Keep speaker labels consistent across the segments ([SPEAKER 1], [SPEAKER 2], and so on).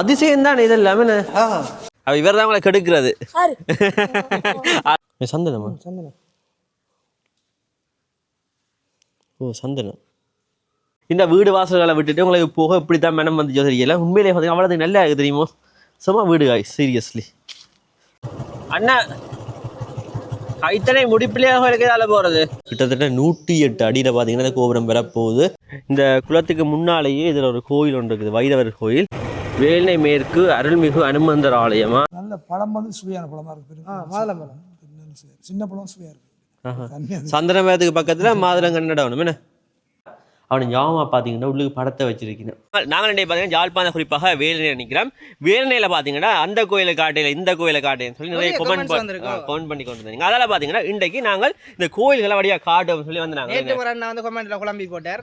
[SPEAKER 1] அதிசயம் தான் இது எல்லாமே. இவர் தான் உங்களை கெடுக்கிறது. சந்தனமா? சந்தனம். ஓ சந்தனம். இந்த வீடு வாசல்களை விட்டுட்டு உங்களுக்கு போக இப்படி தான் மனம் வந்துச்சோ தெரியல. உண்மையிலே பார்த்தீங்கன்னா அவ்வளோது நல்லா இருக்குது தெரியுமோ. சும்மா வீடு காய் சீரியஸ்லி. அண்ணா கைத்தனை முடிப்பிள்ளையாக இருக்கிறதால போகிறது கிட்டத்தட்ட 108 அடியில் பார்த்தீங்கன்னா இந்த கோபுரம் வரப்போகுது. இந்த குளத்துக்கு முன்னாலேயே இதில் ஒரு கோயில் ஒன்று இருக்குது, வைரவர் கோயில். வேல்னை மேற்கு அருள்மிகு அனுமந்தர் ஆலயமா. நல்ல பழம் வந்து சுவையான பழமாக இருக்குது. சின்ன பழம் சுவையாக இருக்குது. சந்தனமேத்துக்கு பக்கத்தில் மாதுளங்கன்னடம் என்ன அவனை ஞாபகமாக பார்த்தீங்கன்னா உள்ளுக்கு படத்தை வச்சிருக்கீங்க. நாங்கள் ரெண்டே பார்த்தீங்கன்னா யாழ்ப்பாணம் குறிப்பாக வேலனை நினைக்கிறோம். வேலனையில் பார்த்தீங்கன்னா அந்த கோயிலை காட்டையில் இந்த கோயிலை காட்டைன்னு சொல்லி நிறைய கமெண்ட் பண்ணி கொண்டு வந்தீங்க. அதெல்லாம் பார்த்தீங்கன்னா இன்றைக்கு நாங்கள் இந்த கோயில்களை வழியாக காட்டுவோம் சொல்லி வந்து நாங்கள்
[SPEAKER 2] குழம்பி போட்டார்.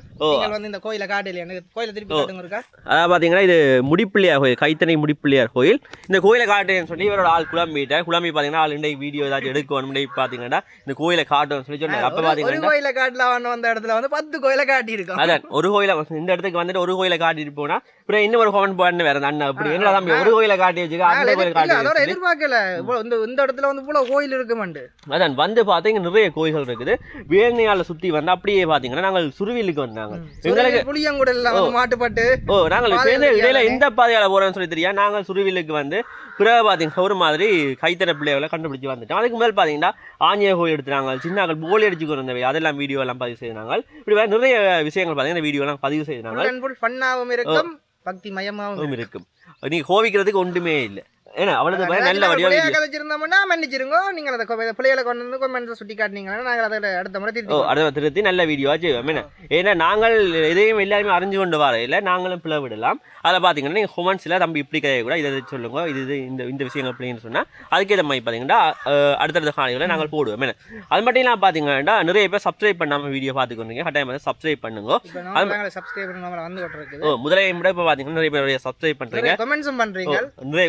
[SPEAKER 2] இந்த கோயிலை காட்டையில் கோயிலை திருப்பி இருக்கா.
[SPEAKER 1] அதாவது பார்த்தீங்கன்னா இது முடிப்பிள்ளையார் கோயில், கைத்தனை முடிப்பிள்ளையார் கோயில். இந்த கோயிலை காட்டுன்னு சொல்லி இவரோட ஆள் குழம்பிட்டார். குழம்பி பார்த்தீங்கன்னா ஆள் இன்றைக்கு வீடியோ ஏதாச்சும் எடுக்கணும் பார்த்தீங்கன்னா இந்த கோயிலை காட்டுவோம் சொல்லி சொன்னார். அப்போ பார்த்தீங்கன்னா
[SPEAKER 2] கோயிலை காட்டலாம் வந்த இடத்துல வந்து 10 கோயிலை காட்டியிருக்கோம்.
[SPEAKER 1] அதான் ஒரு கோயில இந்த இடத்துக்கு வந்துட்டு ஒரு கோயிலை காட்டிட்டு போனா அப்புறம் இன்னும் ஒரு கமெண்ட் பண்ண வேற அண்ணா அப்படி என்ன தம்பி ஒரு கோயிலை காட்டி வச்சுக்க அந்த கோயிலை காட்டி
[SPEAKER 2] அதோட எதிர்பார்க்கல இந்த இடத்துல வந்து இவ்வளவு கோயில் இருக்குமாண்டு.
[SPEAKER 1] அதான் வந்து பாத்தீங்க நிறைய கோயில்கள் இருக்குது. வேலனையால சுத்தி வந்து அப்படியே பாத்தீங்கன்னா நாங்கள் சுருவிலுக்கு வந்தாங்க. எங்களுக்கு
[SPEAKER 2] புளியங்குடல்ல வந்து மாட்டுப்பட்டு
[SPEAKER 1] நாங்கள் இடையில எந்த பாதையால போறோம்னு சொல்லி தெரியா. நாங்கள் சுருவிலுக்கு வந்து பிறகு பாத்தீங்கன்னா ஒரு மாதிரி கைத்தற பிள்ளைகளை கண்டுபிடிச்சு வந்துட்டோம். அதுக்கு மேல் பாத்தீங்கன்னா ஆஞ்சநேய கோயில் எடுத்துனாங்க, சின்னாக்கள் போலி அடிச்சு கொண்டு வந்தவை அதெல்லாம் வீடியோ எல்லாம் பதிவு செய்தாங்க. இப்படி நிறைய விஷயங்கள் பாத்தீங்கன்னா வீடியோ எல்லாம் பதிவு செய்தாங்க.
[SPEAKER 2] பண்ணாவும் இருக்கும் பக்தி மயமாவும் இருக்கும்.
[SPEAKER 1] நீங்க கோவிக்கிறதுக்கு ஒன்றுமே இல்லை. ஏன்னா அவ்வளவு நல்ல வடிவம்
[SPEAKER 2] கதைச்சிருந்தோம்னா மன்னிச்சிருங்க. நீங்கள் அதை பிள்ளைகளை கொண்டு வந்து கொமெண்ட்ஸை சுட்டி காட்டினீங்கன்னா நாங்கள் அதை அடுத்த முறை
[SPEAKER 1] திருத்தி நல்ல வீடியோவா செய்வோம். ஏன்னா நாங்கள் எதையும் எல்லாருமே அறிஞ்சு கொண்டு வர இல்லை, நாங்களும் பிள்ளை விடலாம். அதில் பார்த்தீங்கன்னா நீங்கள் கொமெண்ட்ஸில் தம்பி இப்படி கதைய கூட இதை சொல்லுங்க, இது இந்த விஷயங்கள் அப்படின்னு சொன்னால் அதுக்கேற்ற மாதிரி பார்த்தீங்கன்னா அடுத்தடுத்த காலையில் நாங்கள் போடுவோம். அது மட்டும் இல்லாமல் பார்த்தீங்கன்னா நிறைய பேர் சப்ஸ்கிரைப் பண்ணாமல் வீடியோ பார்த்துக்கொண்டீங்க. கட்டாயம் வந்து சப்ஸ்கிரைப் பண்ணுங்க. முதலே விட இப்போ பார்த்தீங்கன்னா நிறைய பேர் சப்ஸ்கிரைப் பண்ணுறீங்க,
[SPEAKER 2] கமெண்ட்ஸும் பண்ணுறீங்க,
[SPEAKER 1] நிறைய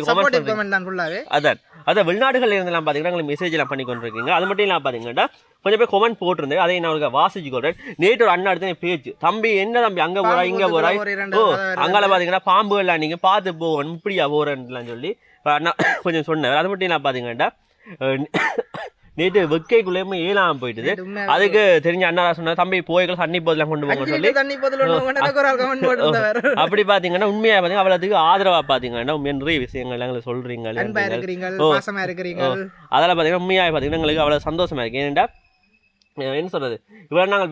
[SPEAKER 1] கமெண்ட் தான் ஃபுல்லாகவே. அதான் வெளிநாடுகள் இருந்தெல்லாம் பார்த்தீங்கன்னா உங்களுக்கு மெசேஜ் எல்லாம் பண்ணி கொண்டிருக்கீங்க. அது மட்டும் இல்லாமல் பார்த்தீங்கன்னா கொஞ்சம் பேர் கொமெண்ட் போட்டிருந்தேன், அதை நான் அவருக்கு வாசிச்சு கொள்றேன். நேற்று ஒரு அண்ணா எடுத்து பேச்சு, தம்பி என்ன தம்பி அங்கே போறா இங்கே போறா, அங்கால பார்த்தீங்கன்னா பாம்புகள்லாம் நீங்கள் பார்த்து போகணும் இப்படியா போறேன்லாம் சொல்லி அண்ணா கொஞ்சம் சொன்னேன். அது மட்டும் இல்லாமல் பார்த்தீங்கன்னா நேற்று வெக்கைக்குள்ளேயுமே ஏழாம போயிட்டுது. அதுக்கு தெரிஞ்ச அண்ணா சொன்னா தம்பி போய்கள் தண்ணி போதெல்லாம் கொண்டு போங்க சொல்லி அப்படி பாத்தீங்கன்னா உண்மையா பாத்தீங்கன்னா அவ்வளவுக்கு ஆதரவா பாத்தீங்கன்னா உண்மையா நிறைய விஷயங்கள் எங்களுக்கு சொல்றீங்க. அதெல்லாம் பாத்தீங்கன்னா உண்மையா பாத்தீங்கன்னா எங்களுக்கு அவ்வளவு சந்தோஷமா இருக்கு. ஏன்னா என்ன சொல்றது, இவ்வளோ நாள்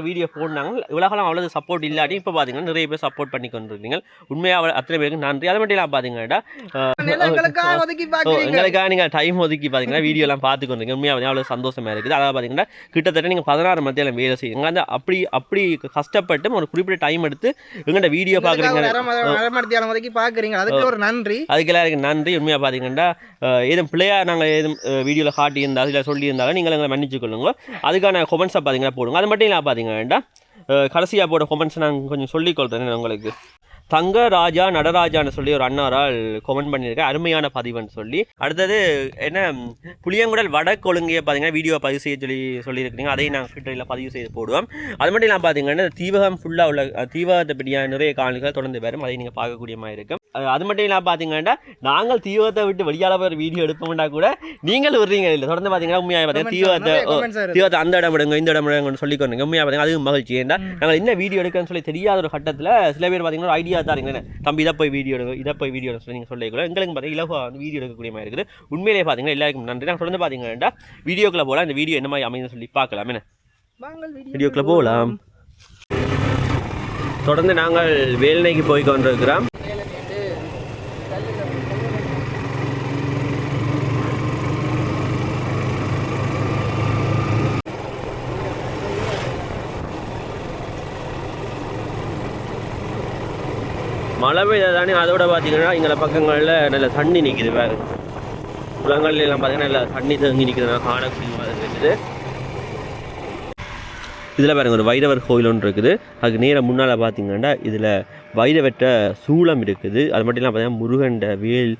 [SPEAKER 1] வீடியோ போடுனாங்க, இவ்வளோலாம் அவ்வளோ சப்போர்ட் இல்லாட்டி இப்போ பார்த்தீங்கன்னா நிறைய பேர் சப்போர்ட் பண்ணி கொண்டிருக்கீங்க. உண்மையாக அத்தனை பேருக்கு நன்றி. அது மட்டும் இல்லாமல் பார்த்தீங்கன்னா எங்களுக்காக நீங்கள் டைம் ஒதுக்கி பார்த்தீங்கன்னா வீடியோலாம் பார்த்து கொண்டிருக்கீங்க. உண்மையாக அவ்வளோ சந்தோஷமாக இருக்குது. அதாவது பார்த்தீங்கன்னா கிட்டத்தட்ட நீங்கள் 16 மத்தியில் வேலை செய்யுங்க. அந்த அப்படி கஷ்டப்பட்டு ஒரு குறிப்பிட்ட டைம் எடுத்து எங்கள்கிட்ட வீடியோ பார்க்குறீங்க,
[SPEAKER 2] அதுக்கு ஒரு நன்றி.
[SPEAKER 1] அதுக்கெல்லாம் எனக்கு நன்றி. உண்மையாக பார்த்தீங்கன்னா எதுவும் பிள்ளையா நாங்கள் எதுவும் வீடியோவில் காட்டியிருந்தாலும் இல்லை சொல்லியிருந்தாலும் நீங்கள் எங்களை மன்னிச்சு கொள்ளுங்க. அதுக்கான கொமெண்ட்ஸை பார்த்தீங்கன்னா போடுங்க. அது மட்டும் இல்லாமல் பார்த்தீங்கன்னா கடைசியாக போட கொமெண்ட்ஸ் நான் கொஞ்சம் சொல்லிக்கொள்கிறேன் உங்களுக்கு. தங்க ராஜா நடராஜான்னு சொல்லி ஒரு அண்ணாரால் கொமெண்ட் பண்ணியிருக்கேன், அருமையான பதிவுன்னு சொல்லி. அடுத்தது என்ன புளியங்குடல் வடக்கொழுங்கையை பார்த்தீங்கன்னா வீடியோ பதிவு செய்ய சொல்லியிருக்கிறீங்க, அதையும் நாங்கள் ட்விட்டரில் பதிவு செய்து போடுவோம். அது மட்டும் இல்லாமல் பார்த்தீங்கன்னா தீவகம் ஃபுல்லாக உள்ள தீவகத்தை பற்றியான நிறைய காணொளிகள் தொடர்ந்து வரும், அதை நீங்கள் பார்க்கக்கூடிய மாதிரி இருக்கும். அது மட்டும் இல்லாமல் பார்த்தீங்கன்னா நாங்கள் தீவகத்தை விட்டு வெளியால் போகிற வீடியோ எடுப்போம்னா கூட நீங்கள் விடுறீங்க இல்லை. தொடர்ந்து பார்த்தீங்கன்னா உண்மையாக பார்த்தீங்கன்னா தீவகத்தை அந்த இடம் விடுங்க இந்த இடம் விடுங்கன்னு சொல்லிக்கொண்டு உண்மையாக பார்த்தீங்கன்னா அதுவும் மகிழ்ச்சி. ஏன்னா நாங்கள் என்ன வீடியோ எடுக்கணும்னு சொல்லி தெரியாத ஒரு கட்டத்தில் சில பேர் பார்த்தீங்கன்னா ஒரு ஐடியா தாருங்க, தம்பி இதை போய் வீடியோ சொல்லி நீங்கள் சொல்லிக்கலாம். எங்களுக்கு பார்த்தீங்கன்னா இலவா வந்து வீடியோ எடுக்கக்கூடிய மாதிரி இருக்குது. உண்மையிலே பார்த்தீங்கன்னா எல்லாருக்கும் நன்றி. நான் தொடர்ந்து பார்த்தீங்கன்னா வீடியோக்குள்ளே போகலாம். இந்த வீடியோ என்ன மாதிரி அமைந்து சொல்லி பார்க்கலாம். என்ன வீடியோக்குள்ளே போகலாம். தொடர்ந்து நாங்கள் வேலனைக்கு போய் கொண்டிருக்கிறோம். மழை பெய்தானே, அதோட பார்த்தீங்கன்னா எங்களை பக்கங்களில் நல்ல தண்ணி நிற்கிது. குளங்கள்ல எல்லாம் பார்த்தீங்கன்னா நல்லா தண்ணி தங்கி நிற்குது, காணக்கூடிய மாதிரி இருக்குது. இதில் பாருங்கள் ஒரு வைரவர் கோயில் ஒன்று இருக்குது. அதுக்கு நேரம் முன்னால் பார்த்தீங்கன்னா இதில் வைரவற்ற சூளம் இருக்குது. அது மட்டும் இல்லாமல் பார்த்தீங்கன்னா முருகண்ட வேல்,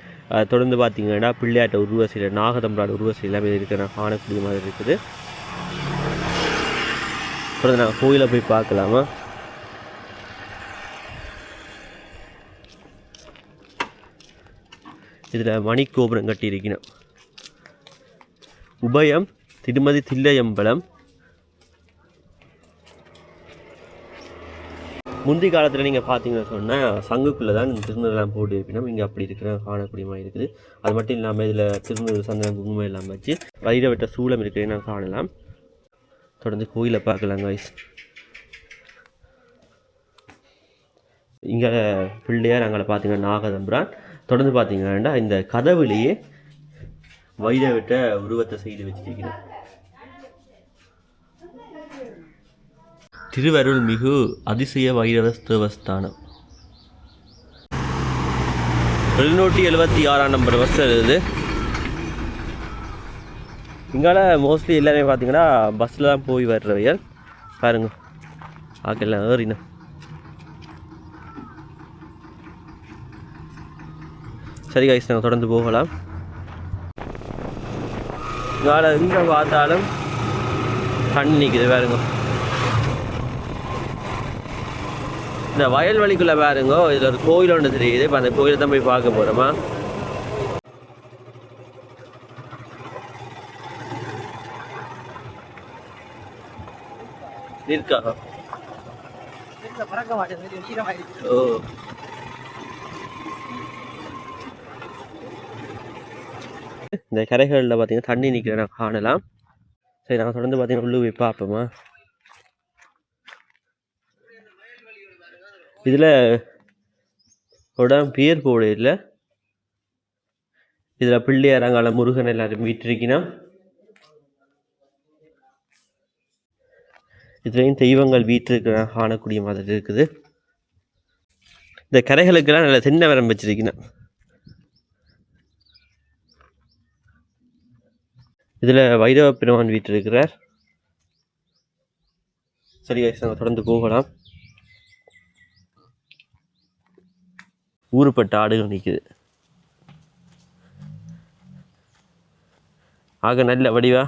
[SPEAKER 1] தொடர்ந்து பார்த்தீங்கன்னா பிள்ளையாட்ட உருவசில நாகதம்பராட உருவசில எல்லாமே இருக்கிற காணக்கூடிய மாதிரி இருக்குது. தொடர்ந்து நாங்கள் கோயிலை போய் பார்க்கலாமா. இதில் மணிக்கோபுரம் கட்டியிருக்கணும். உபயம் திருமதி தில்லையம்பலம். முந்தி காலத்தில் நீங்கள் பார்த்தீங்கன்னு சொன்னால் சங்குக்குள்ளே தான் திருநூறுலாம் போட்டு வைப்பினோம். இங்கே அப்படி இருக்கிற காணக்கூடியமாக இருக்குது. அது மட்டும் இல்லாமல் இதில் திருநூறு சந்தனம் குங்குமம் எல்லாம் வச்சு வயிறை விட்ட சூளம் இருக்கிறது நான் காணலாம். தொடர்ந்து கோயிலை பார்க்கலாம் கைஸ். இங்கே பிள்ளையார் அங்கே பார்த்தீங்கன்னா நாகதம்புரான். தொடர்ந்து பார்த்தீங்கன்னா இந்த கதவுலேயே வயிறை விட்ட உருவத்தை செய்து வச்சிருக்கிறேன். திருவருள்மிகு அதிசய வைரவ தேவஸ்தானம் 776 நம்பர் பஸ் இருக்குது. இங்கால மோஸ்ட்லி எல்லாமே பார்த்தீங்கன்னா பஸ்ஸில் தான் போய் வர்றவையல் பாருங்க. ஆக்கெல்லாம் ஏறினா சரி கைஸ், நாங்கள் தொடர்ந்து போகலாம். இங்கால எங்கே பார்த்தாலும் கண் நிற்குது பாருங்க. இந்த வயல்வெளிக்குள்ளே பாருங்க, இதில் ஒரு கோயில் ஒன்று தெரியுது. இப்போ அந்த கோயிலை தான் போய் பார்க்க போகிறோமா. இருக்கா? ஓ, இந்த கரைகளில் பார்த்தீங்கன்னா தண்ணி நிற்கிற நான் காணலாம். சரி, நாங்கள் தொடர்ந்து பார்த்தீங்கன்னா உள்ளே போய் பார்ப்போமா. இதில் உடம்பு பேர் போட இல்லை. இதில் பிள்ளையார் அங்கால முருகன் எல்லாரும் வீட்டிருக்கணும். இதுலேயும் தெய்வங்கள் வீட்டிருக்கிற காணக்கூடிய மாதிரி இருக்குது. இந்த கரைகளுக்கெல்லாம் நல்ல தென்னை மரம் வச்சிருக்கணும். இதில் வைரவ பெருமான் வீட்டிருக்கிறார். சரி கைஸ், நாங்கள் தொடர்ந்து போகலாம். ஊருப்பட்ட ஆடுகள் நிற்குது. ஆக நல்ல வடிவா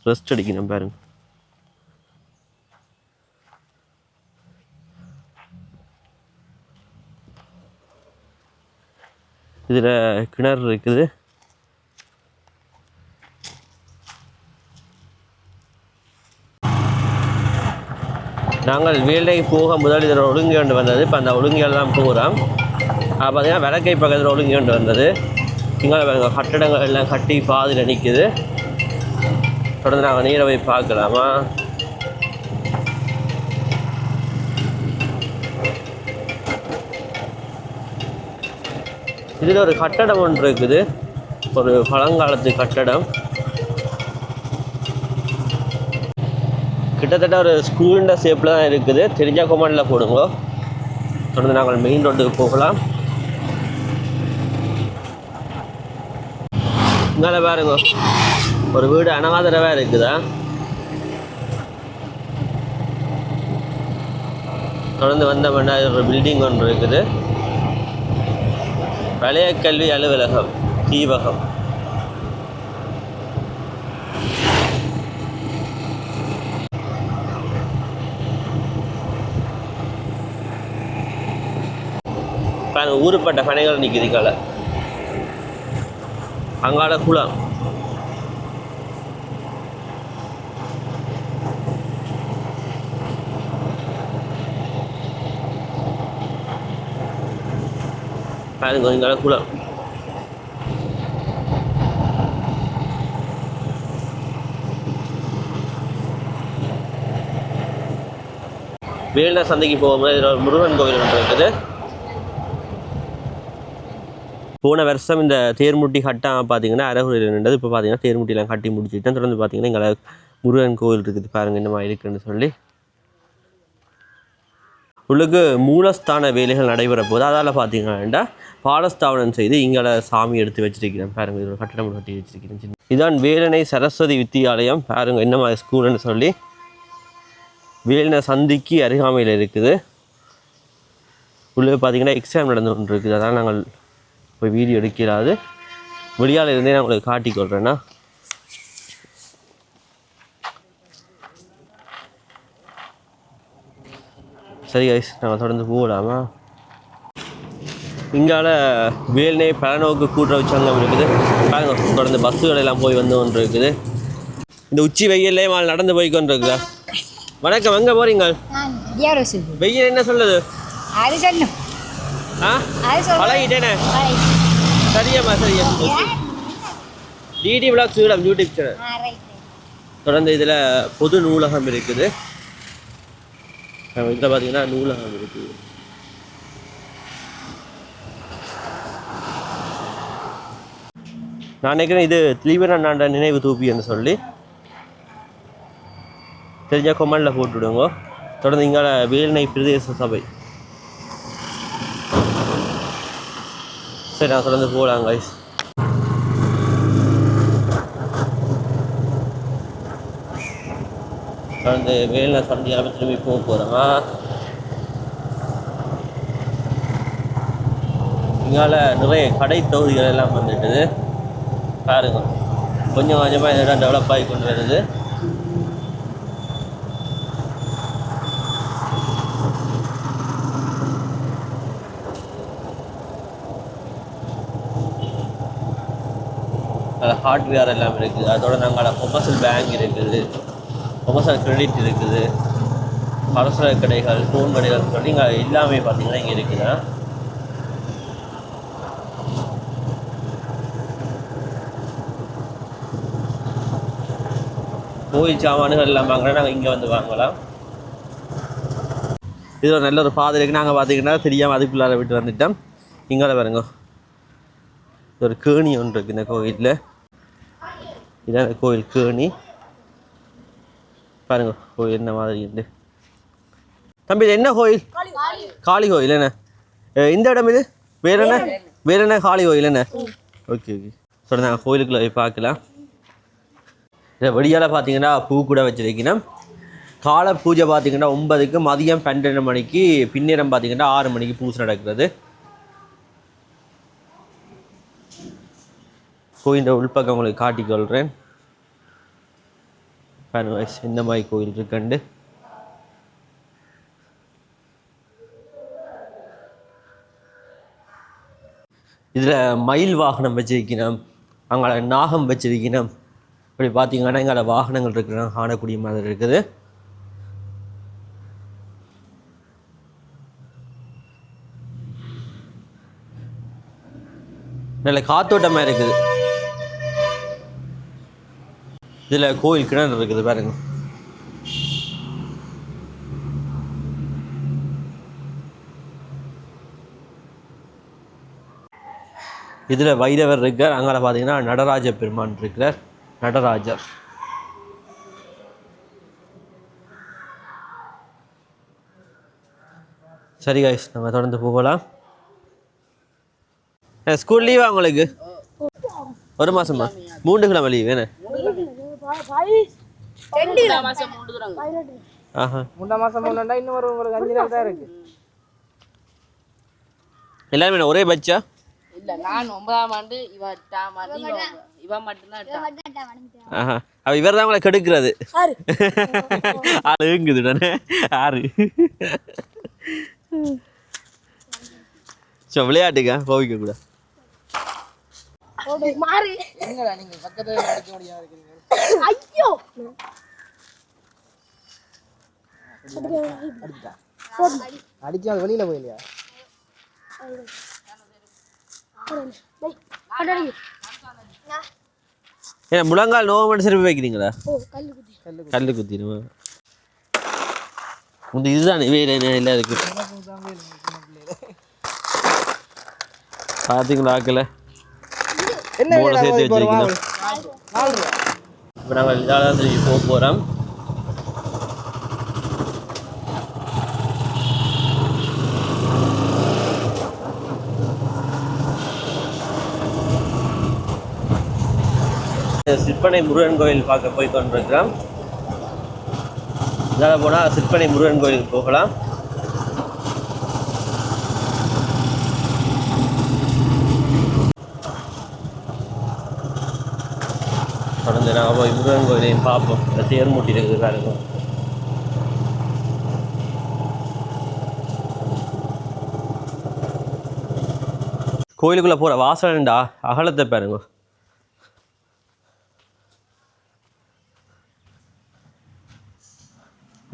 [SPEAKER 1] ரெஸ்ட் அடிக்கணும் பாருங்க. இதில் கிணறு இருக்குது. நாங்கள் வேலை போக முதல் இதில் ஒழுங்கி கொண்டு வந்தது. இப்போ அந்த ஒழுங்கியால் தான் போகிறோம். பார்த்தீங்கன்னா விளக்கை பக்கத்தில் ஒழுங்கி கொண்டு வந்தது. இங்கே கட்டடங்கள் எல்லாம் கட்டி பாதியில் நிற்குது. தொடர்ந்து நாங்கள் நீரை போய் பார்க்கலாமா. இதில் ஒரு கட்டடம் ஒன்று இருக்குது, ஒரு பழங்காலத்து கட்டடம். கிட்டத்தட்ட ஒரு ஸ்கூலுன்ற ஷேப்பில் தான் இருக்குது. தெரிஞ்ச கொமெண்டில் போடுங்க. தொடர்ந்து நாங்கள் மெயின் ரோட்டுக்கு போகலாம். இங்கே பாருங்க, ஒரு வீடு அனாதரவாக இருக்குதா. தொடர்ந்து வந்தோம்னா ஒரு பில்டிங் ஒன்று இருக்குது. பழைய கல்வி அலுவலகம் தீவகம். ஊருப்பட்ட பனைகள் நிற்குது. கால அங்கால குளம். பாருங்க, இங்கால குளம். வேலை சந்தைக்கு போகும்போது முருகன் கோவில் ஒன்று இருக்குது. போன வருஷம் இந்த தேர்முட்டி கட்டாமல் பார்த்தீங்கன்னா அரைகுறையில் நின்றது. இப்போ பார்த்தீங்கன்னா தேர்முட்டிலாம் கட்டி முடிச்சுட்டேன். தொடர்ந்து பார்த்தீங்கன்னா எங்களை முருகன் கோவில் இருக்குது பாருங்கள் என்னமா இருக்குன்னு சொல்லி. உள்ளுக்கு மூலஸ்தான வேலைகள் நடைபெற போது அதால் பார்த்தீங்கன்னா பாலஸ்தாபனம் செய்து இங்கே சாமி எடுத்து வச்சிருக்கிறேன் பாருங்கள். இது ஒரு கட்டடம் கட்டி வச்சிருக்கிறேன். இதுதான் வேலனை சரஸ்வதி வித்தியாலயம் பாருங்கள் என்னமா ஸ்கூல்னு சொல்லி. வேலனை சந்திக்கு அருகாமையில் இருக்குது. உள்ளே பார்த்தீங்கன்னா எக்ஸாம் நடந்து கொண்டு இருக்குது. அதான் நாங்கள் போய் வீடியோ எடுக்கிறாது. வெளியால் இருந்தே நான் உங்களுக்கு காட்டிக்கொள்கிறேன்னா. சரி கைஸ், நாங்கள் தொடர்ந்து போகலாமா. இங்கால வேல்னே பழநோக்கு கூட்டுறவு சங்கம் இருக்குது. பாருங்க தொடர்ந்து பஸ்ஸுகள் எல்லாம் போய் வந்து கொண்டு இருக்குது. இந்த உச்சி வெயிலே மால் நடந்து போய் கொண்டு இருக்குதா. வணக்கம், எங்கே போகிறீங்க? வெயில் என்ன சொல்லுது? பழகிட்டேனே. சரியாம்மா சரியா. டிடி விளாக் சீடம் யூடியூப் சேனல். தொடர்ந்து இதில் பொது நூலகம் இருக்குது. இதில் பார்த்தீங்கன்னா நூலகம் இருக்குது. நான் நினைக்கிறேன் இது திலீபனாண்ட நினைவு தூபின்னு சொல்லி தெரிஞ்ச கொமெண்டில் போட்டுவிடுங்க. தொடர்ந்து இங்கால வேல்னை பிரதேச சபை. சரி, நான் தொடர்ந்து போகலாம் கைஸ். தொடர்ந்து வேல்னை சந்தியாக திரும்பி போக போகிறோம். இங்கால நிறைய கடை தொகுதிகள் எல்லாம் வந்துட்டுது. பாருங்க, கொஞ்சம் கொஞ்சமாக இந்த இடம் டெவலப் ஆகி கொண்டு வருது. அதில் ஹார்ட்வேர் எல்லாம் இருக்குது. அதோட நாங்கள் கொமர்ஷியல் பேங்க் இருக்குது, கொமர்ஷியல் கிரெடிட் இருக்குது, அரசு கடைகள், ஃபோன் கடைகள் சொல்லி இங்கே எல்லாமே பார்த்தீங்கன்னா இங்கே இருக்குதா. கோயில் சாமான்கள் எல்லாம் வாங்கினா நாங்கள் இங்கே வந்து வாங்கலாம். இது ஒரு நல்ல ஒரு பாதை இருக்குது. நாங்கள் பார்த்தீங்கன்னா தெரியாமல் அதுக்குள்ளார விட்டு வந்துட்டோம். இங்கே பாருங்க, ஒரு கேணி ஒன்று இருக்குது இந்த கோயிலில். இதான் கோயில் கேணி. பாருங்க கோயில் என்ன மாதிரி இருந்து. தம்பி இது என்ன கோயில்? காளி கோயில் என்ன? இந்த இடம் இது வேற என்ன? வேற என்ன காளி கோயில் என்ன? Okay okay. ஸோ நாங்கள் கோயிலுக்குள்ள போய் பார்க்கலாம். இதை வெடியால் பார்த்தீங்கன்னா பூ கூட வச்சுருக்கணும். காலை பூஜை பார்த்தீங்கன்னா 9க்கு, மதியம் 12 மணிக்கு, பின்னேரம் பார்த்தீங்கன்னா 6 மணிக்கு பூஜை நடக்கிறது. கோயிலின் உள்பக்கம் உங்களுக்கு காட்டிக்கொள்கிறேன். பாருங்க இந்த மாதிரி கோயில் இருக்குண்டு. இதில் மயில் வாகனம் வச்சிருக்கணும், அங்கே நாகம் வச்சிருக்கணும். இப்படி பார்த்தீங்கன்னா இங்கே வாகனங்கள் இருக்கிற காணக்கூடிய மாதிரி இருக்குது. நல்ல காத்தோட்டமாக இருக்குது. இதில் கோயில் கிணறு இருக்குது பாருங்க. இதில் வைரவர் இருக்கார். அங்கே பார்த்தீங்கன்னா நடராஜ பெருமான் இருக்கிறார். நடராஜர். சரி கைஸ், நம்ம தொடர்ந்து போகலாம். ஸ்கூல் லீவா உங்களுக்கு? ஒரு மாசமா? 3 கிழமை லீவ் வேணே. எல்லாருமே ஒரே பட்சா?
[SPEAKER 3] இல்ல, நான் 9ஆம் ஆண்டு, இவன் 8ஆம் ஆண்டு, இவன் மட்டும்தான்.
[SPEAKER 1] இவர் தான் உங்களை கெடுக்கிறது. ஆளுங்குது தானே ஆறு. ஸோ விளையாட்டுக்கா போவிக்க கூட.
[SPEAKER 2] அடிச்சு அது வெளியில போயிலையா?
[SPEAKER 1] ஏன் முழங்கால் நோவு மட்டும் சிறப்பு வைக்கிறீங்களா? கல்லு குத்திடுமா? இந்த இதுதான் வேறு என்ன எல்லாம் இருக்கு பார்த்தீங்களா? ஆக்கல போட சேர்த்து வச்சிருக்கணும். இப்போ நாங்கள் இதால் திரும்பி போக போகிறோம். சிற்பனை முருகன் கோயில் பார்க்க போய் கொண்டிருக்கிறோம். இதால் போனால் சிற்பனை முருகன் கோயிலுக்கு போகலாம். தொடர்ந்து நாங்கள் போய் முருகன் கோயிலையும் பார்ப்போம். இந்த தேர் மூட்டி இருக்குது பாருங்க. கோயிலுக்குள்ளே போகிற வாசல்டா அகலத்தை பாருங்க.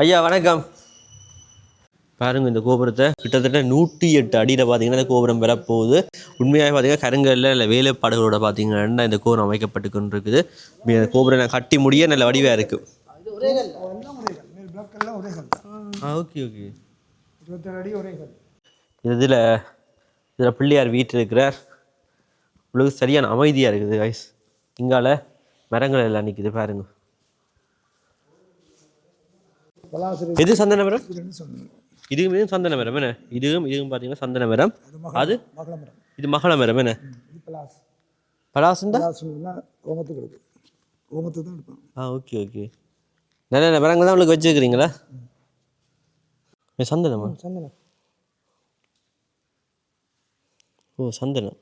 [SPEAKER 1] ஐயா வணக்கம். பாருங்க இந்த கோபுரத்தை கிட்டத்தட்ட 108 அடியில் பார்த்தீங்கன்னா இந்த கோபுரம் வரப்போகுது. உண்மையாக பார்த்தீங்கன்னா கருங்கல்ல இல்லை வேலைப்பாடுகளோட பார்த்தீங்கன்னா இந்த கோபுரம் அமைக்கப்பட்டு கொண்டு இருக்குது. இந்த கோபுரம் கட்டி முடிய நல்ல வடிவாக இருக்குது. Okay okay.
[SPEAKER 2] 27 அடி ஒரே கல்.
[SPEAKER 1] இதில் பிள்ளையார் வீட்டில் இருக்கிறார். உங்களுக்கு சரியான அமைதியாக இருக்குது கைஸ். இங்கால மரங்கள் எல்லாம் நிற்குது பாருங்க. எது சந்தன மரம்? இதுவும் சந்தன மரம் என்ன? இதுவும் பார்த்தீங்கன்னா சந்தன மரம். அது இது மகள மரம் என்ன? பலாசுண்டா? Okay okay. நல்ல நல்ல மரங்கள் தான் உங்களுக்கு வச்சுருக்கிறீங்களா? சந்தனமா?
[SPEAKER 2] சந்தனம்.
[SPEAKER 1] ஓ சந்தனம்.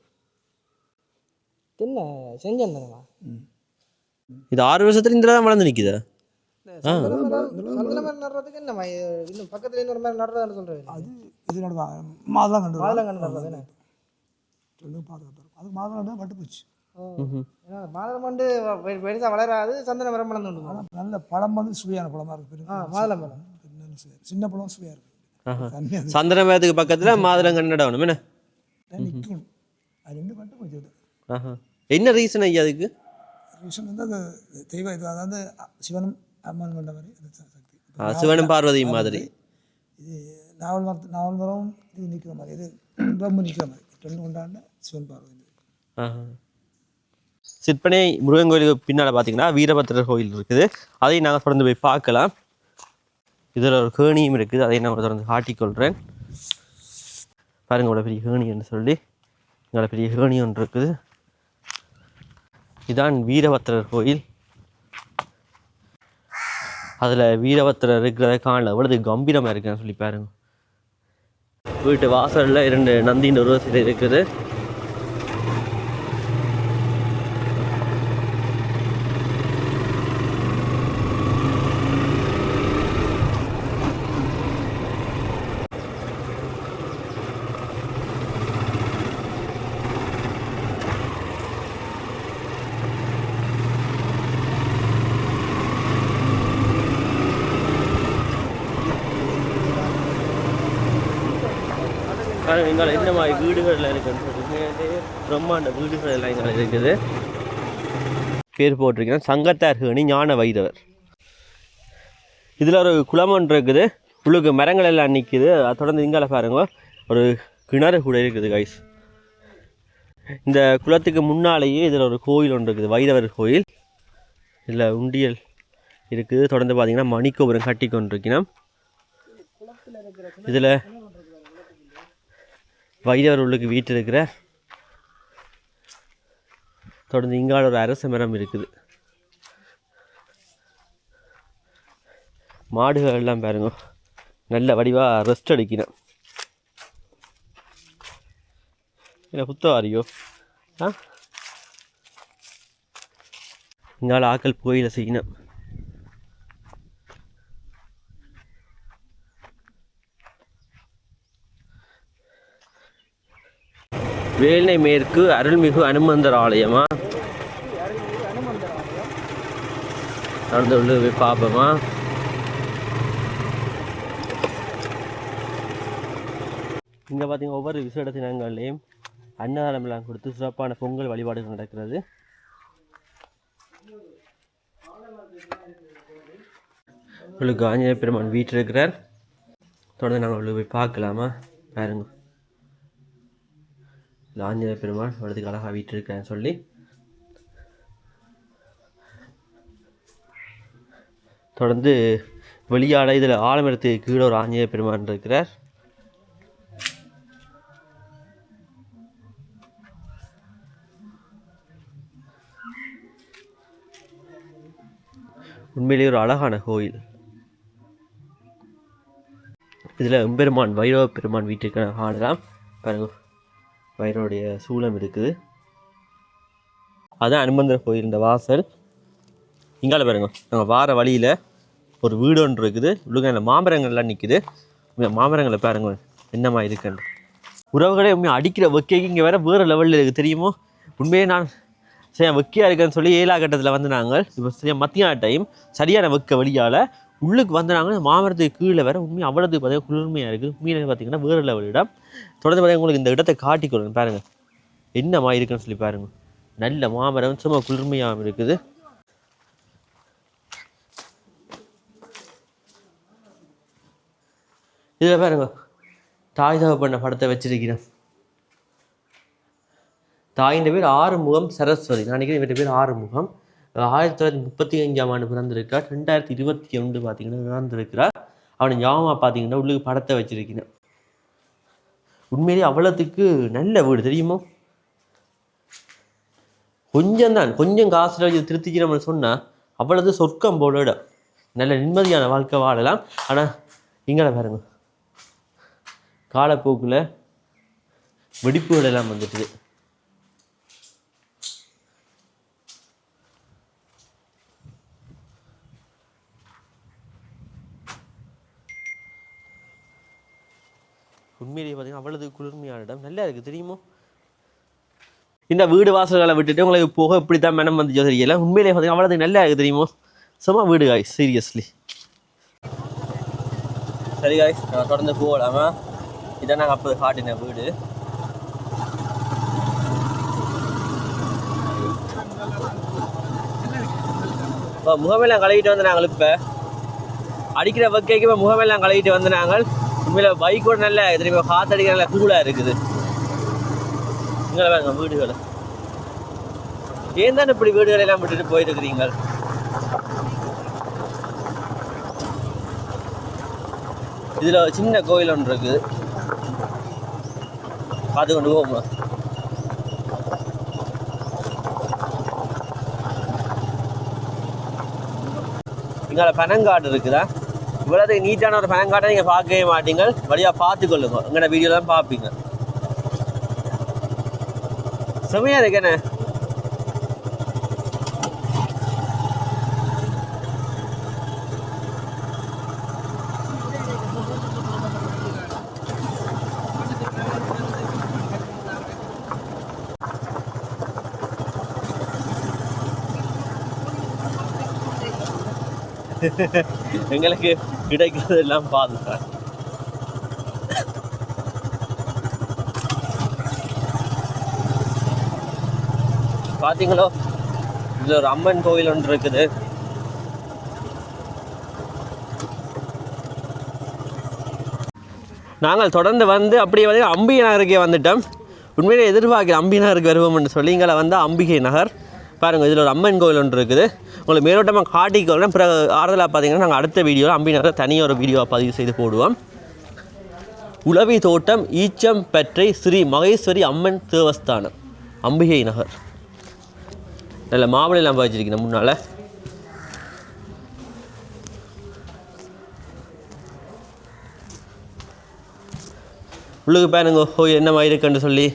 [SPEAKER 2] என்ன செஞ்சந்தனமா?
[SPEAKER 1] இது 6 வருஷத்துல இந்த தான் வளர்ந்து நிற்குதா?
[SPEAKER 2] சந்தனம் நடுறதுக்கு என்ன இன்னும் பக்கத்துல இன்னொரு மாதிரி நடுறதுன்னு சொல்றேன். அது இது நடுவா மாதம் கண்டு நடுறது என்ன? அது மாதம் நடுவா பட்டு போச்சு. மாதம் வந்து பெருசா வளராது. சந்தன மரம் வளர்ந்து நல்ல பழம் வந்து சுவையான பழமா இருக்கு. மாதுளை பழம் சின்ன பழம் சுவையா இருக்கு.
[SPEAKER 1] சந்தன மரத்துக்கு பக்கத்துல மாதுளம் கண்டு நடணும் என்ன?
[SPEAKER 2] நிற்கணும். அது ரெண்டு பட்டு போச்சு.
[SPEAKER 1] என்ன ரீசன் ஐயா அதுக்கு?
[SPEAKER 2] ரீசன் வந்து அது தெய்வம் இது, அதாவது சிவனும் அம்மன் கொண்ட மாதிரி
[SPEAKER 1] சக்தி. சிவனும் பார்வதியும் மாதிரி.
[SPEAKER 2] இது நாவல் மரம் இது நிற்கிற மாதிரி, இது பிரம்ம நிற்கிற மாதிரி ரெண்டு கொண்டாண்ட சிவன் பார்வதி.
[SPEAKER 1] சிற்பனை முருகன் கோயிலுக்கு பின்னால் பார்த்தீங்கன்னா வீரபத்திரர் கோயில் இருக்குது. அதையும் நாங்கள் தொடர்ந்து போய் பார்க்கலாம். இதில் ஒரு கேணியும் இருக்குது. அதையும் நான் தொடர்ந்து காட்டிக்கொள்கிறேன். பாருங்க இவ்வளோ பெரிய கேணின்னு சொல்லி இவ்வளோ பெரிய கேணி ஒன்று இருக்குது. இதுதான் வீரபத்திரர் கோயில். அதில் வீரபத்திரர் இருக்கிறத காணல, எவ்வளவு கம்பீரமாக இருக்குன்னு சொல்லி பாருங்க. வீட்டு வாசலில் 2 நந்தியின் உருவ சிலை இருக்குது. எங்களை இந்த மாதிரி வீடுகளில் இருக்குது. பிரம்மாண்ட வீடுகள் எல்லாம் எங்களை இருக்குது. பேர் போட்டிருக்கேன் சங்கத்தார் கேணி ஞான வைரவர். இதில் ஒரு குளம் ஒன்று இருக்குது. உள்ளுக்கு மரங்கள் எல்லாம் நிற்குது. அதை தொடர்ந்து இங்கால பாருங்க ஒரு கிணறு கூட இருக்குது கைஸ். இந்த குளத்துக்கு முன்னாலேயே இதில் ஒரு கோயில் ஒன்று இருக்குது, வைரவர் கோயில். இதில் உண்டியல் இருக்குது. தொடர்ந்து பார்த்தீங்கன்னா மணிக்கோபுரம் கட்டி கொண்டிருக்கணும். இதில் வைரவர் உள்ளுக்கு வீட்டு இருக்கிற. தொடர்ந்து இங்கால ஒரு அரச மரம் இருக்குது. மாடுகள் எல்லாம் பாருங்க நல்ல வடிவாக ரெஸ்ட் அடிக்கணும். இல்லை புத்தவாரியோ இங்கால ஆக்கள் கோயிலை செய்யணும். வேல்னை மேற்கு அருள்மிகு அனுமந்தர் ஆலயமா நடந்து உள்ள போய் பார்ப்போமா. இங்கே பார்த்தீங்கன்னா ஒவ்வொரு விசேட தினங்கள்லேயும் அன்னதானம்லாம் கொடுத்து சிறப்பான பொங்கல் வழிபாடுகள் நடக்கிறது. உங்களுக்கு ஆஞ்சநேய பெருமான் வீட்டில் இருக்கிறார். தொடர்ந்து நாங்கள் உள்ள போய் பார்க்கலாமா பாருங்க. ஆஞ்சநேய பெருமான் வரதுக்கு அழகாக வீட்டு இருக்கேன்னு சொல்லி தொடர்ந்து வெளியாட இதில் ஆலமரத்துக்கு கீழே ஒரு ஆஞ்சநேய பெருமான் இருக்கிறார். உண்மையிலேயே ஒரு அழகான கோயில். இதில் எம்பெருமான் வைரவ பெருமான் வீட்டுக்கு நான் காணலாம் பாருங்க. வைரவருடைய சூலம் இருக்குது. அதுதான் அனுமந்தர் கோயில். இந்த வாசல் இங்கால பாருங்க. நாங்கள் வார வழியில் ஒரு வீடு ஒன்று இருக்குது. உள்ளுங்க இந்த மாமரங்கள்லாம் நிற்குது. இந்த மாமரங்களை பாருங்க என்னமா இருக்குன்னு. உறவுகளே உண்மையாக அடிக்கிற வெக்கைக்கு இங்கே வேறு லெவலில் இருக்குது தெரியுமோ. உண்மையே நான் சரியா வெக்கையாக இருக்குன்னு சொல்லி 7ஆம் கட்டத்தில் வந்து நாங்கள் இப்போ சரியா மத்தியான டைம் சரியான வெக்க வழியால் உள்ளுக்கு வந்து நாங்கள் மாமரத்துக்கு கீழே வேறு உண்மையாக அவ்வளோது பார்த்தீங்கன்னா குளிர்மையாக இருக்குது. உண்மையில பார்த்தீங்கன்னா வேறு லெவல் இடம். தொடர்ந்து பார்த்தீங்கன்னா உங்களுக்கு இந்த இடத்தை காட்டிக்கொள்ளுங்க பாருங்கள் என்னமா இருக்குன்னு சொல்லி பாருங்கள். நல்ல மாமரம் சும்மா குளிர்மையாகவும் இருக்குது. இதில் பாருங்க தாய் தகப்பண்ண படத்தை வச்சிருக்கிறேன். தாயின் பேர் ஆறுமுகம் சரஸ்வதி. நான் நினைக்கிறேன் இவருடைய பேர் ஆறுமுகம். 1935ஆம் ஆண்டு பிறந்திருக்கார். 2021 பார்த்தீங்கன்னா இறந்திருக்கிறார். அவனை ஞாபகமாக பார்த்தீங்கன்னா உள்ளுக்கு படத்தை வச்சிருக்கிறேன். உண்மையிலேயே அவ்வளோத்துக்கு நல்ல வீடு தெரியுமோ. கொஞ்சம் தான் கொஞ்சம் காசுல வச்சு திருத்திக்கிறோம்னு சொன்னால் அவ்வளவு சொர்க்கம் போல இடம். நல்ல நிம்மதியான வாழ்க்கை வாழலாம். ஆனால் இங்கே பாருங்க காலப்போக்கில் வெடிப்புகள் எல்லாம் வந்துட்டுது. உண்மையிலேயே பார்த்தீங்கன்னா அவ்வளவு குளிர்மையான இடம் நல்லா இருக்குது தெரியுமோ. இந்த வீடு வாசல்களை விட்டுட்டு உங்களுக்கு போக இப்படி தான் மனம் வந்துச்சோ தெரியல. உண்மையிலேயே பார்த்தீங்கன்னா அவ்வளவு நல்லா இருக்குது தெரியுமோ. சும்மா வீடு காய்ஸ் சீரியஸ்லி. சரி காய்ஸ் நான் தொடர்ந்து போகலாமா. இதான் நாங்கள் அப்போ காட்டின வீடு. இப்போ முகமெல்லாம் கழுவிட்டு வந்து நாங்கள் இப்போ அடிக்கிற வக்கைக்கு இப்போ முகமெல்லாம் கழுவிட்டு வந்து நாங்கள் உண்மையில் பைக்கோட நல்ல தெரியுமா காற்றடிக்கிற நல்ல கூலாக இருக்குது. இங்கே வேங்க வீடுகளை ஏன் தான் இப்படி வீடுகளை எல்லாம் விட்டுட்டு போயிருக்கிறீங்க. இதில் சின்ன கோயில் ஒன்று இருக்குது பார்த்து கொண்டு போவோமா. இங்கே பனங்காடு இருக்குதா. இவ்வளவு நீட்டான ஒரு பனங்காட்டை நீங்கள் பார்க்கவே மாட்டீங்க. வழியாக பார்த்துக்கொள்ளுங்க. எங்களோட வீடியோலாம் பார்ப்பீங்க. செமையா இருக்கு என்ன. எங்களுக்கு கிடைக்கிறது எல்லாம் பாதுகாப்பு. பார்த்தீங்களோ இதில் ஒரு அம்மன் கோயில் ஒன்று இருக்குது. நாங்கள் தொடர்ந்து வந்து அப்படியே வந்து அம்பிகை நகருக்கே வந்துட்டோம். உண்மையிலே எதிர்பார்க்க அம்பிகை நகருக்கு வருவோம்னு சொல்லி இங்கே வந்து அம்பிகை நகர் பாருங்கள். இதில் ஒரு அம்மன் கோயில் ஒன்று இருக்குது. உங்களுக்கு மேலோட்டமாக காட்டிக்கொள்கிறேன். பிறகு ஆறுதலாக பார்த்தீங்கன்னா நாங்கள் அடுத்த வீடியோவில் அம்பிகை நகரை தனியாக ஒரு வீடியோவை பதிவு செய்து போடுவோம். உளவி தோட்டம் ஈச்சம்பற்றை ஸ்ரீ மகேஸ்வரி அம்மன் தேவஸ்தானம் அம்பிகை நகர். நல்ல மாவிளையெல்லாம் வச்சிருக்கேன் முன்னால். உள்ளுக்கு பாருங்க என்னமா இருக்குன்னு சொல்லி.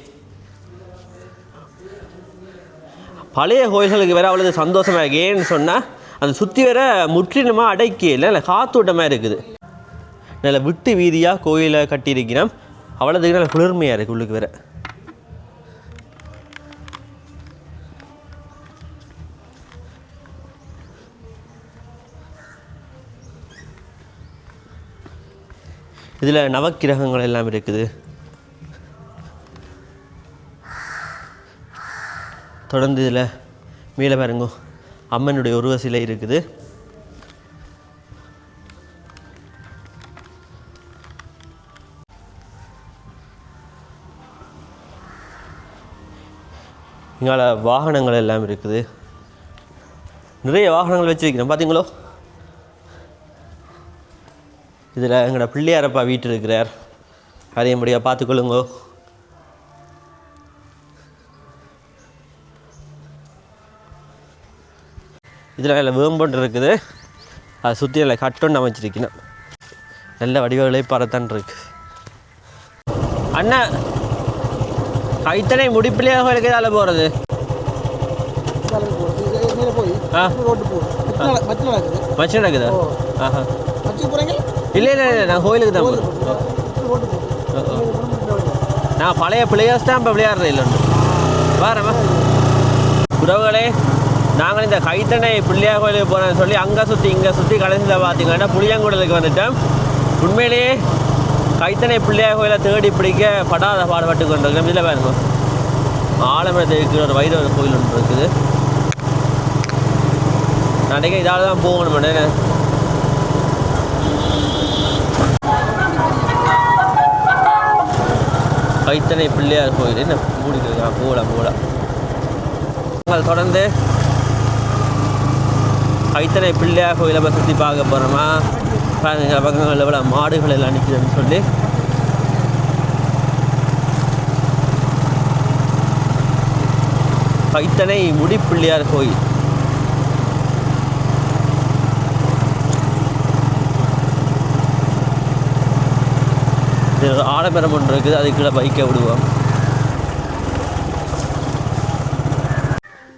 [SPEAKER 1] பழைய கோயில்களுக்கு வேற அவ்வளோ சந்தோஷமாக இருக்கு. ஏன்னு சொன்னால் அந்த சுற்றி வேற முற்றிலுமாக அடைக்கல இல்லை காத்தோட்டமாக இருக்குது. நல்ல விட்டு வீதியாக கோயிலை கட்டியிருக்கிறோம். அவ்வளோதுக்கு நல்ல குளிர்மையாக இருக்குது உள்ளுக்கு வேற. இதில் நவக்கிரகங்கள் எல்லாம் இருக்குது. தொடர்ந்து இதில் மேலே பாருங்க அம்மனுடைய உருவ சிலை இருக்குது. இங்கால வாகனங்கள் எல்லாம் இருக்குது. நிறைய வாகனங்கள் வச்சுருக்கிறோம் பார்த்தீங்களோ. இதில் எங்களோட பிள்ளையாரப்பா வீட்டு இருக்கிறார். அறியும்படியாக பார்த்துக்கொள்ளுங்கோ. இதில் நல்ல வேம்பொன்று இருக்குது. அதை சுற்றி நல்ல கட்டொன்று அமைச்சிருக்கணும். நல்ல வடிவங்களே பறத்தான் இருக்கு. அண்ணா கைத்தனை முடிப்பிள்ளையாக கோயிலுக்கு இதால் போகிறது. மச்சு நடக்குதா? ஆஹா இல்லை இல்லை இல்லை நான் கோயிலுக்கு தான் போகிறேன். நான் பழைய பிளேயர்ஸ் தான் இப்போ விளையாடுறேன் இல்லைன்னு வேறம்மா உறவுகளே. நாங்கள் இந்த கைத்தனை பிள்ளையார் கோயிலுக்கு போகிறோன்னு சொல்லி அங்கே சுற்றி இங்கே சுற்றி கடைசியில் பார்த்தீங்கன்னா புளியங்குடலுக்கு வந்துட்டோம். உண்மையிலேயே கைத்தனை பிள்ளையார் கோயிலை தேடி பிடிக்க படாத பாடுபட்டு கொண்டிருக்கோம். இதில் பாருங்க ஆலமரத்தில் இருக்கிற ஒரு வைரவர் கோயில் ஒன்று இருக்குது. நாளைக்கு இதால் தான் போகணும். கைத்தனை பிள்ளையார் கோயில் என்ன மூடிக்கிறதா? போகலாம். நாங்கள் தொடர்ந்து கைத்தனை பிள்ளையார் கோயிலை போய் சுற்றி பார்க்க போகிறோமா? பாருங்க பக்கங்களில் எவ்வளோ மாடுகள் எல்லாம் நிற்கிறதுன்னு சொல்லி. கைத்தனை முடிப்பிள்ளையார் கோயில். ஆடம்பரம் ஒன்று இருக்குது, அதுக்குள்ள பைக்கை விடுவோம்.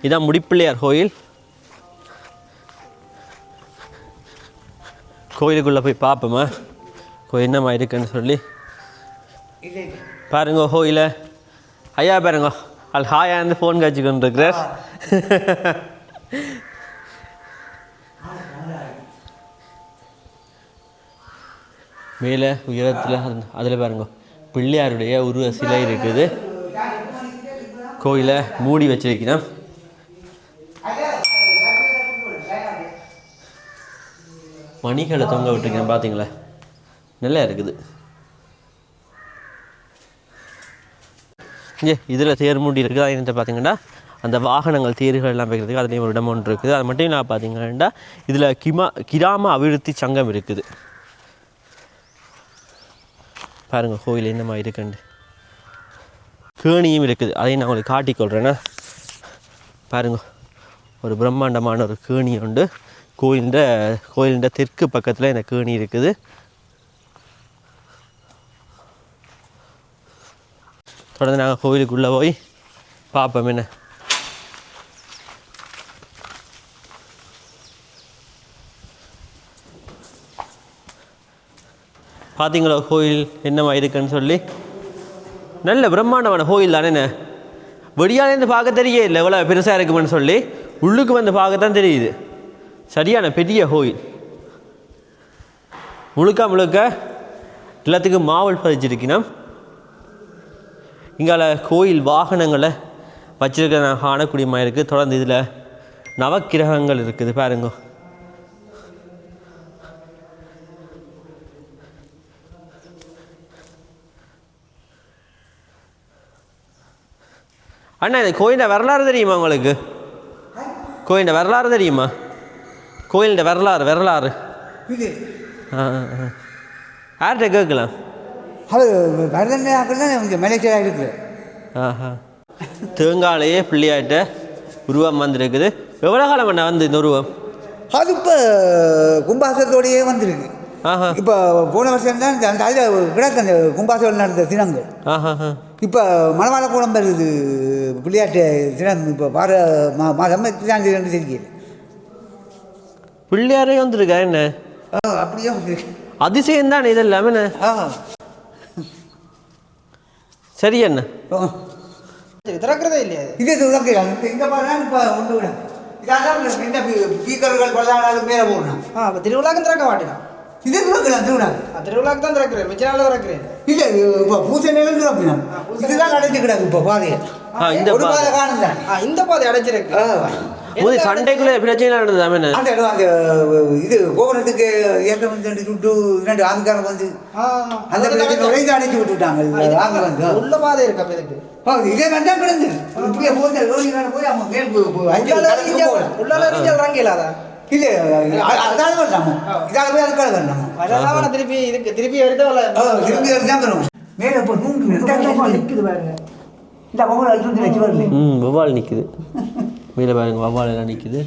[SPEAKER 1] இதான் முடிப்பிள்ளையார் கோயில். கோயிலுக்குள்ளே போய் பார்ப்போமா கோயில் என்னம்மா இருக்குன்னு சொல்லி. பாருங்க கோயிலை ஐயா பாருங்க அது ஹாயா இருந்து ஃபோன் காய்ச்சி கொண்டு இருக்கிறார். மேலே உயரத்தில் அதில் பாருங்க பிள்ளையாருடைய உருவ சிலை இருக்குது. கோயிலை மூடி வச்சிருக்கணும். மணிகளை தொங்க விட்டுருக்கேன் பார்த்தீங்களா, நல்லா இருக்குது. இதில் தேர் மூடி இருக்குது. அது என்ன பார்த்தீங்கன்னா அந்த வாகனங்கள் தேர்கள் எல்லாம் வைக்கிறதுக்கு அதுலேயும் ஒரு இடம் ஒன்று இருக்குது. அது மட்டும் இல்லை பார்த்தீங்கன்னா இதில் கிராம அபிவிருத்தி சங்கம் இருக்குது. பாருங்கள் கோயில் என்னமா இருக்குண்டு. கேணியும் இருக்குது, அதையும் நான் உங்களுக்கு காட்டிக்கொள்கிறேன்னா. பாருங்க ஒரு பிரம்மாண்டமான ஒரு கேணி உண்டு. கோயிலின் தெற்கு பக்கத்தில் இந்த கேணி இருக்குது. தொடர்ந்து நாங்கள் கோயிலுக்குள்ளே போய் பார்ப்போம் என்ன. பார்த்தீங்களா கோயில் என்னமா இருக்குன்னு சொல்லி. நல்ல பிரம்மாண்டமான கோயில் தானே. என்ன வெளியாலேருந்து பார்க்க தெரிய இல்லை எவ்வளோ பெருசாக இருக்குமென்னு சொல்லி. உள்ளுக்கு வந்து பார்க்கத்தான் தெரியுது. சரியான பெரிய கோயில். முழுக்க எல்லாத்துக்கும் மாவல் பதிச்சிருக்கணும். இங்கால கோயில் வாகனங்களை வச்சிருக்க நான் காணக்கூடியமாக இருக்குது. தொடர்ந்து இதில் நவக்கிரகங்கள் இருக்குது பாருங்க. அண்ணா இந்த கோயிலில் வரலாறு தெரியுமா உங்களுக்கு? கோயிலில் வரலாறு தெரியுமா? கோயிலில் வரலாறு யார்கிட்ட கேட்கலாம்?
[SPEAKER 2] அது மலேசியா இருக்குது.
[SPEAKER 1] தேங்காலையே பிள்ளையாட்ட உருவம் வந்துருக்குது. எவ்வளோ காலம் பண்ண வந்து இந்த உருவம்?
[SPEAKER 2] அது இப்போ கும்பாசத்தோடையே வந்துருக்கு. இப்போ போன வருஷம் தான் அந்த அதில் கிடக்கு அந்த கும்பாசம் நடந்த தினங்கள். இப்போ மணவாள கூடம் வருது பிள்ளையாட்டு தினம். இப்போ வார மாதம் தினம் தெரியுது.
[SPEAKER 1] பிள்ளையாரே வந்துருக்கா என்ன?
[SPEAKER 2] அப்படியே வந்துருக்கு.
[SPEAKER 1] அதிசயம் தான் இது எல்லாமே. சரி என்ன
[SPEAKER 2] திறக்கிறதே இல்லையா? இதே திறக்கிறாங்க. இங்கே பாருங்க இப்போ ஒன்று விட இதான் என்ன ஸ்பீக்கர்கள் பலதானாலும் மேலே போடணும். இப்போ திருவிழாக்கும் திறக்க மாட்டேன். இதே திறக்கலாம் திருவிழாக்கு தான் திறக்கிறேன். மிச்ச நாள் திறக்கிறேன். இல்லை இப்போ பூசை நேரம் திறப்பினோம். இதுதான் அடைஞ்சு கிடக்கு இப்போ பாதையை. இந்த பாதை காணும் தான். இந்த பாதை அடைஞ்சிருக்கு.
[SPEAKER 1] சண்டைக்குள்ள பிரச்சனை நடந்தது.
[SPEAKER 2] அந்த அந்த இது கோபுரத்துக்கு ஏற்றம் வந்து சுட்டு 2 ஆண்காரம் வந்து அந்த பிரச்சனை அடைச்சி விட்டுட்டாங்க. உள்ள பாதை இருக்கு. அப்போ இதுக்கு இதே வந்தா கிடந்து இப்படியே போய் போய் அவங்க மேல் உள்ளால இறங்கலாதா? இல்லை அதால வரலாமோ இதால போய் அதுக்காக வரலாமோ? அதெல்லாம் திருப்பி எடுத்து வரும் மேலே இப்போ நிற்குது பாருங்க. இந்த வவ்வால் அழுத்தி வச்சு வரல.
[SPEAKER 1] வவ்வால் நிற்குது மேலே பாருங்க. வவ்வால் எல்லாம் நிற்குது.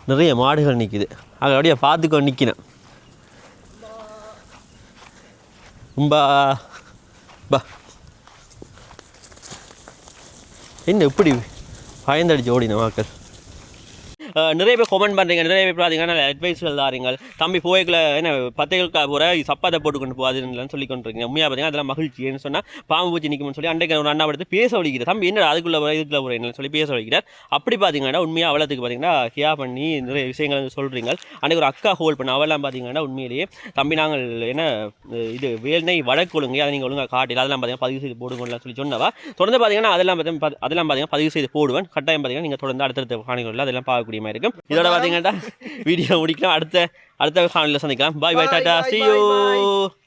[SPEAKER 1] நிறைய மாடுகள் நிற்குது. அங்கே அப்படியே பார்த்துக்கோ நிற்கினேன். பா என்ன இப்படி பயந்தடிச்சு ஓடின மக்கள். நிறைய பேர் கமெண்ட் பண்ணுறீங்க, நிறைய பேர் பார்த்தீங்கன்னா அட்வைஸ்கள் தாரீங்க. தம்பி போய்க்குள்ள என்ன பத்தைகளுக்காக போகிற சப்பாத்தை போட்டுக்கொண்டு போகாதுன்னு சொல்லி கொண்டிருக்கீங்க. உண்மையாக பார்த்தீங்கன்னா அதெல்லாம் மகிழ்ச்சி. ஏன்னு சொன்னால் பாம்பு பூச்சி நிற்கும்னு சொல்லி அன்றைக்கு ஒரு அண்ணா எடுத்து பேச வலிக்கிறார். தம்பி என்ன அதுக்குள்ளே போகிற இதுக்குள்ளே போகிறேன்னு சொல்லி பேச வலிக்கிறார். அப்படி பார்த்தீங்கன்னா உண்மையாக அவளத்துக்கு பார்த்தீங்கன்னா கேர் பண்ணி நிறைய விஷயங்கள் சொல்கிறீங்க. அன்றைக்கு ஒரு அக்கா ஹோல்ட் பண்ண அவெல்லாம் பார்த்தீங்கன்னா உண்மையிலேயே தம்பி நாங்கள் என்ன இது வேல்னை வடக்கொழுங்க அதை நீங்கள் ஒழுங்காக காட்டில அதெல்லாம் பார்த்தீங்கன்னா பதிவு செய்து போடுங்கலாம் சொல்லி சொன்னவா. தொடர்ந்து பார்த்தீங்கன்னா அதெல்லாம் பார்த்தீங்கன்னா பதிவு செய்து போடுவேன். கட்டாயம் பார்த்தீங்கன்னா நீங்கள் தொடர்ந்து அடுத்தடுத்த காணிகள் அதெல்லாம் பார்க்கக்கூடிய மாதிரி இருக்கும். இதோட பார்த்தீங்கன்னா வீடியோ முடிக்கலாம். அடுத்த காணொலியில் சந்திக்கலாம். பாய் பாய் டாடா see you.